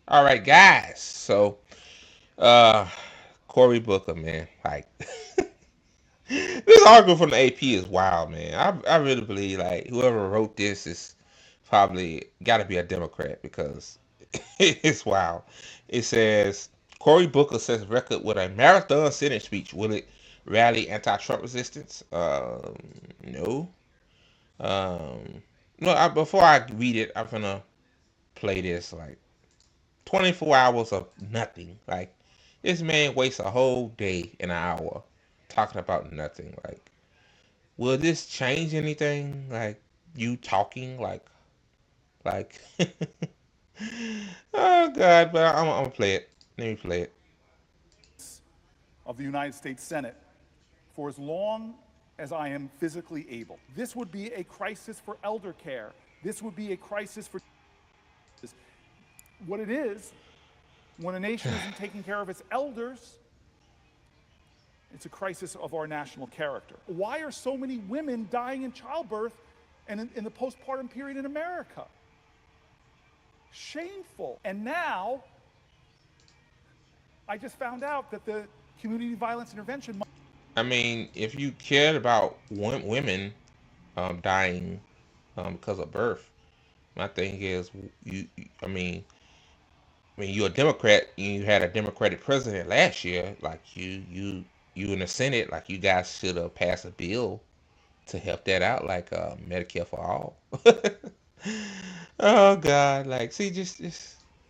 All right, guys. So, uh, Cory Booker, man, like this article from the AP is wild, man. I really believe like whoever wrote this is probably got to be a Democrat because it's wild. It says Cory Booker sets record with a marathon Senate speech. Will it rally anti-Trump resistance? No. Um, no. Before I read it, I'm gonna play this like 24 hours of nothing. Like this man wastes a whole day and an hour talking about nothing. Like, will this change anything? Like you talking like oh god, but I'm gonna play it. Let me play it. Of the United States Senate for as long as I am physically able. This would be a crisis for elder care. This would be a crisis for what it is when a nation isn't taking care of its elders. It's a crisis of our national character. Why are so many women dying in childbirth and in the postpartum period in America? Shameful. And now, I just found out that the community violence intervention. I mean, if you cared about women dying because of birth, my thing is I mean, you're a Democrat. You had a Democratic president last year. Like you in the Senate. Like you guys should have passed a bill to help that out, like Medicare for all. Oh God! Like, see, just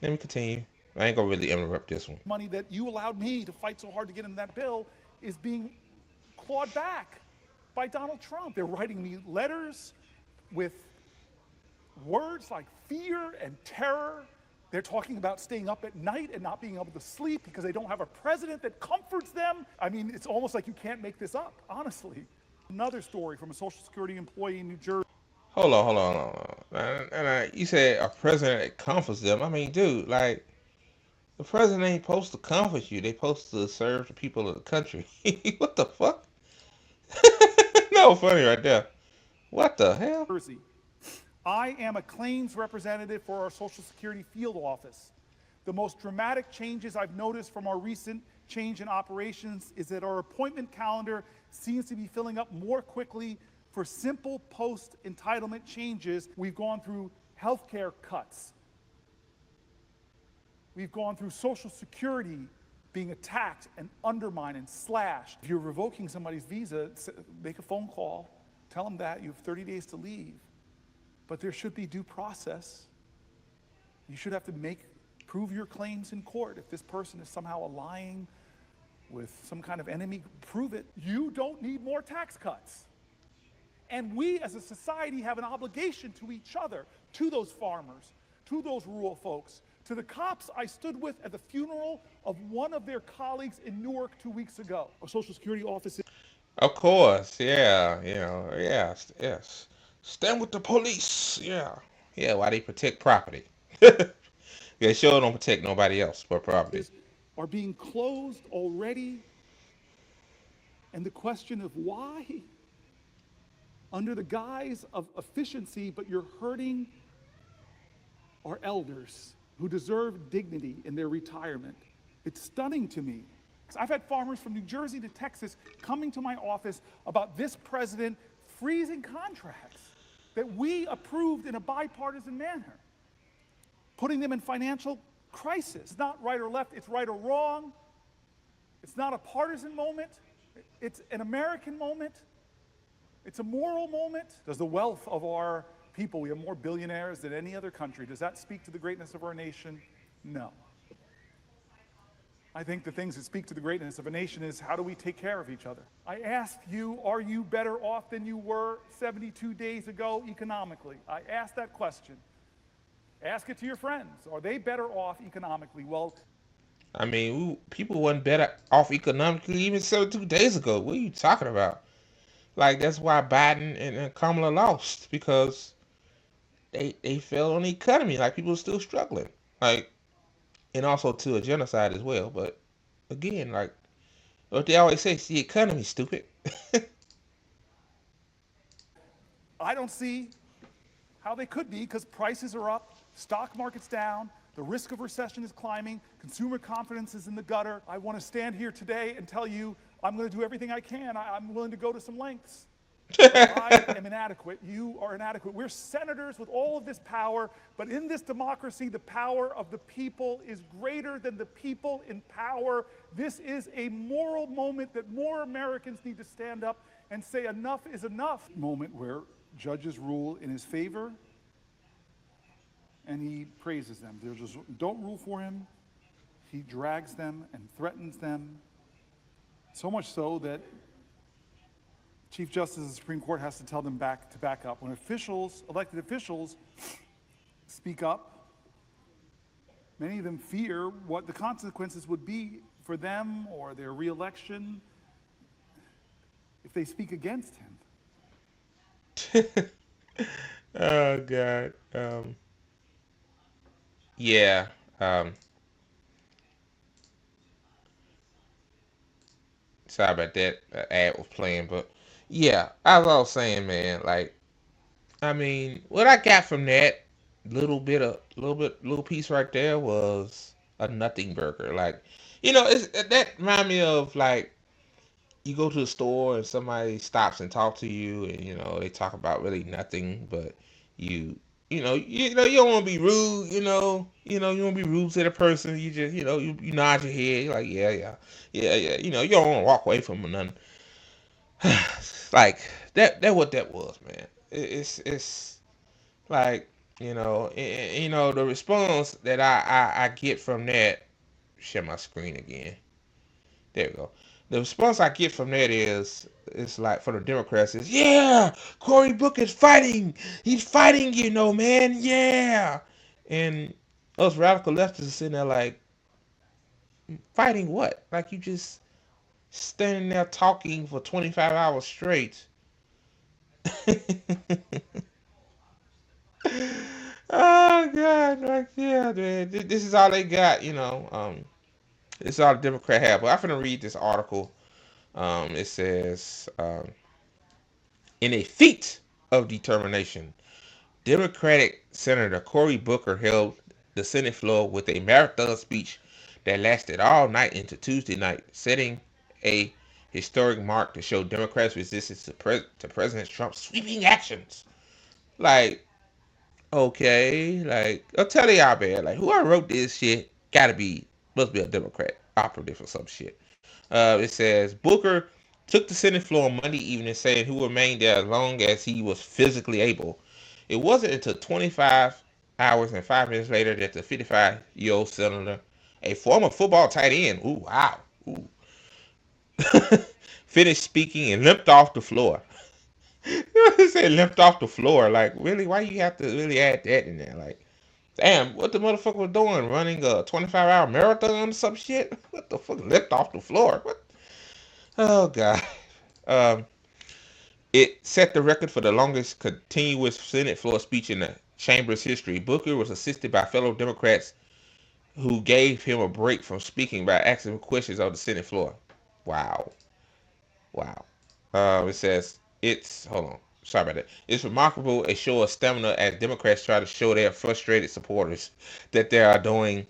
let me continue. I ain't gonna really interrupt this one. Money that you allowed me to fight so hard to get in that bill is being clawed back by Donald Trump. They're writing me letters with words like fear and terror. They're talking about staying up at night and not being able to sleep because they don't have a president that comforts them. I mean, it's almost like you can't make this up, honestly. Another story from a Social Security employee in New Jersey. Hold on. And you said a president that comforts them. I mean, dude, like the president ain't supposed to comfort you. They supposed to serve the people of the country. What the fuck? No, funny right there. What the hell? I am a claims representative for our Social Security field office. The most dramatic changes I've noticed from our recent change in operations is that our appointment calendar seems to be filling up more quickly for simple post-entitlement changes. We've gone through healthcare cuts. We've gone through Social Security being attacked and undermined and slashed. If you're revoking somebody's visa, make a phone call, tell them that you have 30 days to leave. But there should be due process. You should have to prove your claims in court. If this person is somehow lying with some kind of enemy, prove it. You don't need more tax cuts. And we as a society have an obligation to each other, to those farmers, to those rural folks, to the cops I stood with at the funeral of one of their colleagues in Newark 2 weeks ago. A Social Security office. Of course, yeah, yes. Stand with the police, yeah, yeah. Why they protect property? They sure don't protect nobody else but property. Are being closed already. And the question of why, under the guise of efficiency, but you're hurting our elders who deserve dignity in their retirement. It's stunning to me. I've had farmers from New Jersey to Texas coming to my office about this president freezing contracts that we approved in a bipartisan manner, putting them in financial crisis. It's not right or left, it's right or wrong. It's not a partisan moment, it's an American moment. It's a moral moment. Does the wealth of our people, we have more billionaires than any other country, does that speak to the greatness of our nation? No. I think the things that speak to the greatness of a nation is how do we take care of each other? I ask you, are you better off than you were 72 days ago economically? I asked that question. Ask it to your friends. Are they better off economically? Well, I mean, people wasn't better off economically even 2 days ago. What are you talking about? Like that's why Biden and Kamala lost because they failed on the economy. Like people are still struggling. Like and also to a genocide as well. But again, like what they always say, it's the economy, stupid. I don't see how they could be because prices are up, stock market's down, The risk of recession is climbing. Consumer confidence is in the gutter. I want to stand here today and tell you I'm going to do everything I can. I'm willing to go to some lengths. But I am inadequate. You are inadequate. We're senators with all of this power, but in this democracy, the power of the people is greater than the people in power. This is a moral moment that more Americans need to stand up and say enough is enough. Moment where judges rule in his favor and he praises them. They just don't rule for him. He drags them and threatens them. So much so that Chief Justice of the Supreme Court has to tell them to back up. When elected officials, speak up, many of them fear what the consequences would be for them or their reelection if they speak against him. Oh God. Yeah. Um, Sorry about that. Ad was playing, but yeah, as I was saying, man. Like, I mean, what I got from that little piece right there was a nothing burger. Like, that remind me of like you go to the store and somebody stops and talks to you, and they talk about really nothing, but you you don't want to be rude. You don't want to be rude to the person. You just you nod your head. You're like, yeah, yeah, yeah, yeah. You don't want to walk away from nothing. Like that what that was, man. It's like the response that I get from that. Share my screen again. There we go. The response I get from that is it's like for the Democrats is, yeah, Cory Booker is fighting. He's fighting, man. Yeah. And us radical leftists are sitting there like, fighting what? Like you just standing there talking for 25 hours straight. Oh God, like yeah, man. This is all they got, this is all the Democrat have. But I'm gonna read this article. It says, in a feat of determination, Democratic Senator Cory Booker held the Senate floor with a marathon speech that lasted all night into Tuesday night, setting a historic mark to show Democrats' resistance to President Trump's sweeping actions. Like, okay, like, I'll tell y'all, man, like, whoever wrote this shit must be a Democrat operative or some shit. It says Booker took the Senate floor Monday evening, saying he would remain there as long as he was physically able. It wasn't until 25 hours and 5 minutes later that the 55-year-old senator, a former football tight end, ooh wow, ooh, finished speaking and limped off the floor. It said limped off the floor. Like, really? Why you have to really add that in there? Like, damn, what the motherfucker was doing? Running a 25-hour marathon or some shit? What the fuck? Limped off the floor? What? Oh, God. Um, it set the record for the longest continuous Senate floor speech in the chamber's history. Booker was assisted by fellow Democrats who gave him a break from speaking by asking questions on the Senate floor. Wow. Wow. It says hold on. Sorry about that. It's remarkable a show of stamina as Democrats try to show their frustrated supporters that they're doing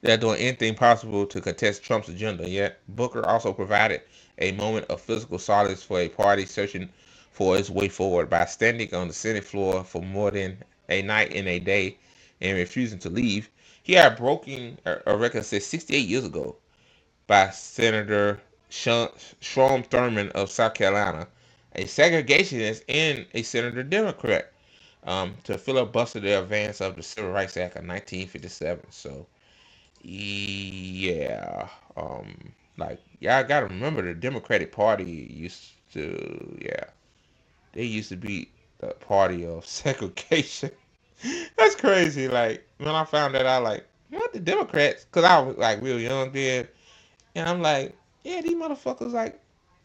anything possible to contest Trump's agenda. Yet Booker also provided a moment of physical solace for a party searching for its way forward by standing on the Senate floor for more than a night and a day and refusing to leave. He had broken a record set 68 years ago by Senator Strom Thurmond of South Carolina, a segregationist and a senator Democrat, to filibuster the advance of the Civil Rights Act of 1957. So, yeah, like y'all gotta remember the Democratic Party yeah, they used to be the party of segregation. That's crazy. Like when I found that out, like what the Democrats? Because I was like real young then, and I'm like, yeah, these motherfuckers like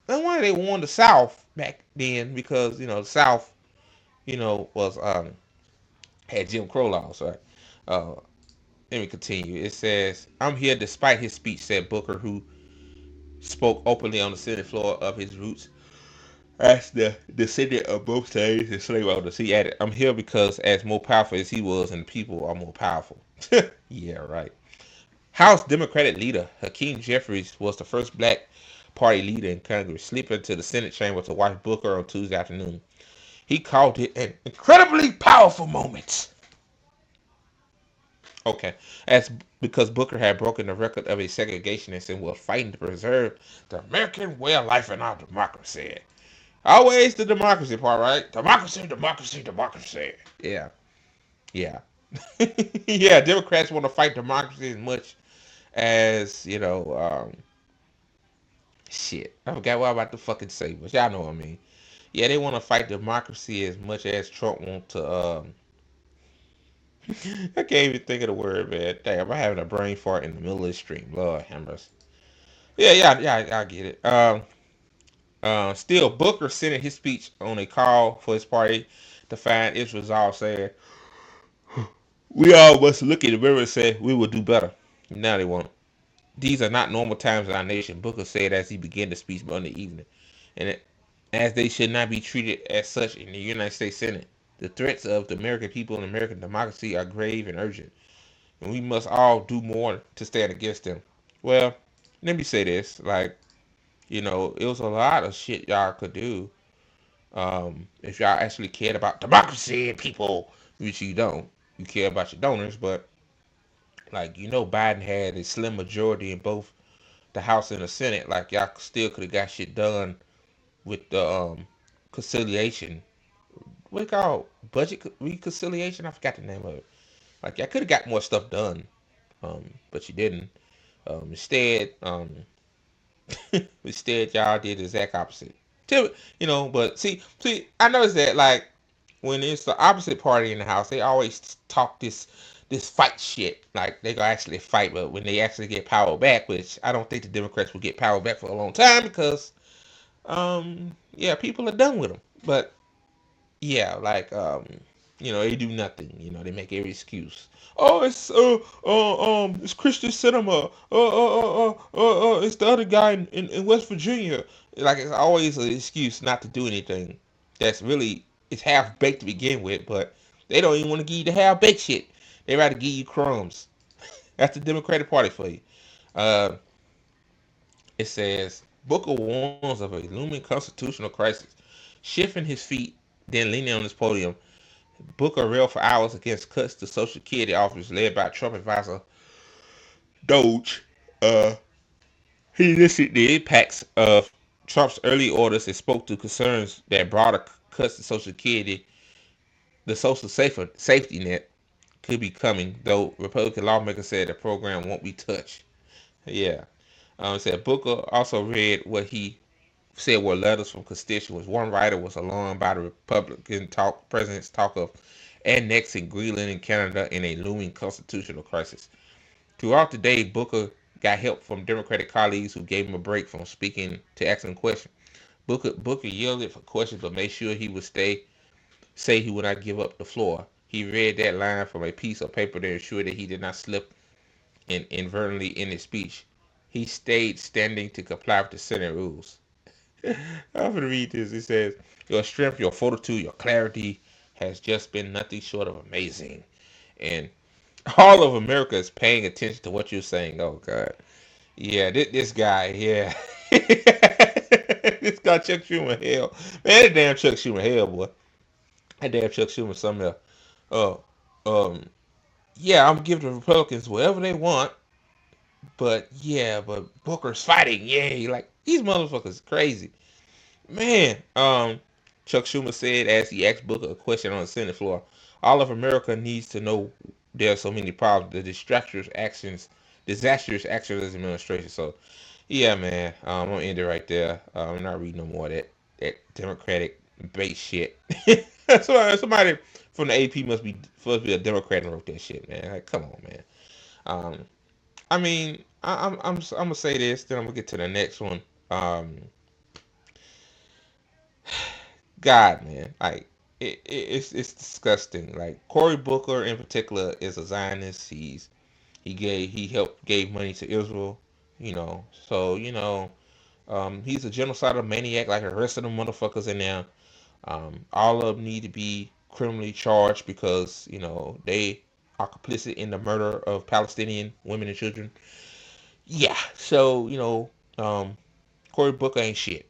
no wonder they won the South back then because the South was had Jim Crow laws, right? Uh, Let me continue. It says, "I'm here despite his speech," said Booker, who spoke openly on the Senate floor of his roots as the descendant of both slaves and slave owners. He added, "I'm here because as more powerful as he was, and the people are more powerful." Yeah, right. House Democratic leader Hakeem Jeffries was the first black party leader in Congress, sleeping into the Senate chamber to watch Booker on Tuesday afternoon. He called it an incredibly powerful moment. Okay, that's because Booker had broken the record of a segregationist and was fighting to preserve the American way of life and our democracy. Always the democracy part, right? Democracy, democracy, democracy. Yeah, yeah, yeah. Democrats want to fight democracy as much as shit. I forgot what I'm about to fucking say, but y'all know what I mean. Yeah, they want to fight democracy as much as Trump want to. I can't even think of the word, man. Damn, I'm having a brain fart in the middle of the stream. Lord hammers. Yeah, yeah, yeah. I get it. Still, Booker sent his speech on a call for his party to find its resolve, saying, "We all must look in the mirror and say we will do better." Now they won't. These are not normal times in our nation, Booker said as he began the speech Monday evening, and as they should not be treated as such in the United States Senate. The threats of the American people and American democracy are grave and urgent, and we must all do more to stand against them. Well, let me say this: it was a lot of shit y'all could do if y'all actually cared about democracy and people, which you don't. You care about your donors, but Biden had a slim majority in both the House and the Senate. Like y'all still could have got shit done with the conciliation. What it called? Budget reconciliation? I forgot the name of it. Like y'all could have got more stuff done, but you didn't. Instead, instead y'all did the exact opposite. But see, I noticed that when it's the opposite party in the House, they always talk this fight shit. Like they gonna actually fight, but when they actually get power back, which I don't think the Democrats will get power back for a long time because yeah, people are done with them. But yeah, they do nothing. They make every excuse. Oh, it's Christian cinema. It's the other guy in West Virginia. Like it's always an excuse not to do anything. That's really it's half baked to begin with, but they don't even want to give you the half baked shit. They rather give you crumbs. That's the Democratic Party for you. Uh, it says Booker warns of a looming constitutional crisis, shifting his feet, then leaning on his podium. Booker railed for hours against cuts to Social Security offers led by Trump advisor Doge. Uh, he listed the impacts of Trump's early orders and spoke to concerns that broader cuts to Social Security, the social safety net, could be coming, though Republican lawmakers said the program won't be touched. Yeah. Said Booker also read what he said were letters from constituents. One writer was alarmed by the president's talk of annexing Greenland and Canada in a looming constitutional crisis. Throughout the day, Booker got help from Democratic colleagues who gave him a break from speaking to asking questions. Booker yielded for questions, but made sure he would say he would not give up the floor. He read that line from a piece of paper to ensure that he did not slip inadvertently in his speech. He stayed standing to comply with the Senate rules. I'm gonna read this. It says, "Your strength, your fortitude, your clarity has just been nothing short of amazing, and all of America is paying attention to what you're saying." Oh God, yeah, this guy, yeah, this guy Chuck Schumer, hell, man, that damn Chuck Schumer, hell, boy, that damn Chuck Schumer, something else. Uh, yeah, I'm giving the Republicans whatever they want, but yeah, but Booker's fighting, yay, like these motherfuckers crazy. Man, Chuck Schumer said as he asked Booker a question on the Senate floor, all of America needs to know there are so many problems, the disastrous actions of this administration. So, yeah, man, I'm gonna end it right there. I'm not reading no more of that Democratic base shit. Somebody from the AP must be a Democrat and wrote that shit, man. Like, come on, man. Um, I mean, I'm gonna say this, then I'm gonna get to the next one. Um, God, man, like it's disgusting. Like Cory Booker in particular is a Zionist. He helped gave money to Israel. So He's a genocidal maniac like the rest of the motherfuckers in there. All of them need to be criminally charged because they are complicit in the murder of Palestinian women and children. Yeah, so Cory Booker ain't shit.